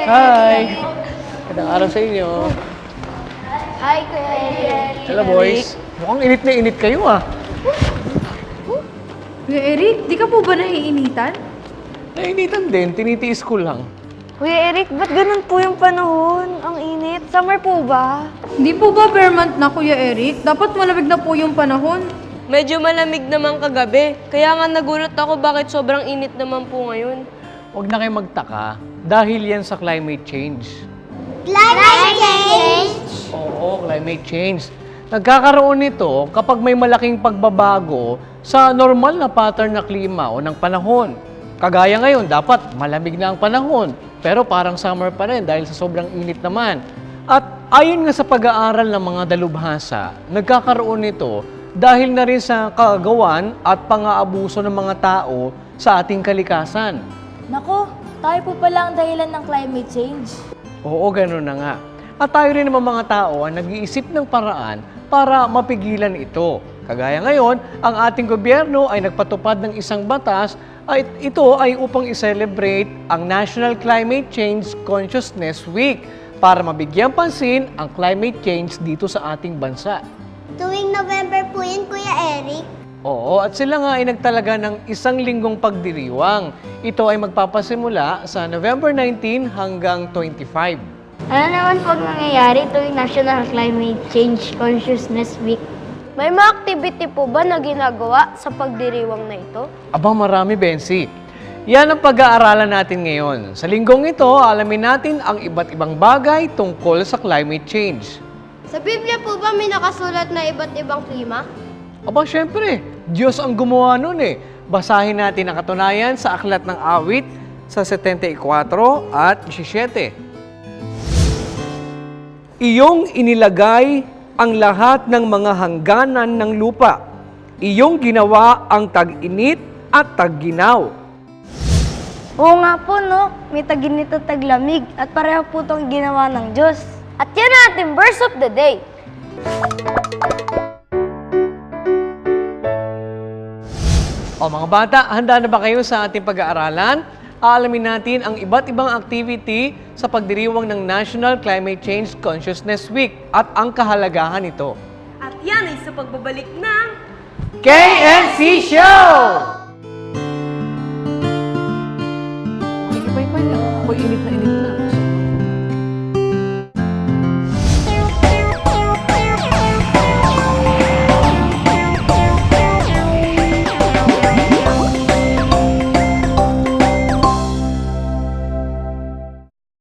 Hi! Magandang araw sa inyo. Hi, Kuya Eric. Hello, boys. Mukhang init na init kayo, ah. Kuya Eric, di ka po ba naiinitan? Nainitan din, tinitiis ko lang. Kuya Eric, ba't ganun po yung panahon? Ang init. Summer po ba? Hindi po ba bare month na, Kuya Eric? Dapat malamig na po yung panahon. Medyo malamig naman kagabi. Kaya nga nagulat ako bakit sobrang init naman po ngayon. Huwag na kayo magtaka dahil yan sa climate change. Climate change? Oo, climate change. Nagkakaroon nito kapag may malaking pagbabago sa normal na pattern na klima o ng panahon. Kagaya ngayon, dapat malamig na ang panahon, pero parang summer pa rin dahil sa sobrang init naman. At ayon nga sa pag-aaral ng mga dalubhasa, nagkakaroon nito dahil na rin sa kagawan at pang-aabuso ng mga tao sa ating kalikasan. Nako, tayo po pala ang dahilan ng climate change. Oo, gano'n na nga. At tayo rin naman mga tao ang nag-iisip ng paraan para mapigilan ito. Kagaya ngayon, ang ating gobyerno ay nagpatupad ng isang batas at ito ay upang i-celebrate ang National Climate Change Consciousness Week para mabigyan pansin ang climate change dito sa ating bansa. Tuwing November po yun, Kuya Eric. Oo, at sila nga ay nagtalaga ng isang linggong pagdiriwang. Ito ay magpapasimula sa November 19 hanggang 25. Ano naman po ang nangyayari tuwing National Climate Change Consciousness Week? May mga activity po ba na ginagawa sa pagdiriwang na ito? Aba, marami, Bensi. Yan ang pag-aaralan natin ngayon. Sa linggong ito, alamin natin ang iba't ibang bagay tungkol sa climate change. Sa Biblia po ba may nakasulat na iba't ibang klima? Aba, syempre, Diyos ang gumawa nun eh. Basahin natin ang katunayan sa Aklat ng Awit sa 74 at 17. Iyong inilagay ang lahat ng mga hangganan ng lupa. Iyong ginawa ang tag-init at tag-ginaw. Oo nga po, no? May tag-init at taglamig at pareho po itong ginawa ng Diyos. At yan ang ating verse of the day. O mga bata, handa na ba kayo sa ating pag-aaralan? Aalamin natin ang iba't ibang activity sa pagdiriwang ng National Climate Change Consciousness Week at ang kahalagahan nito. At yan ay sa pagbabalik ng KNC Show! Sige pa, init na init na.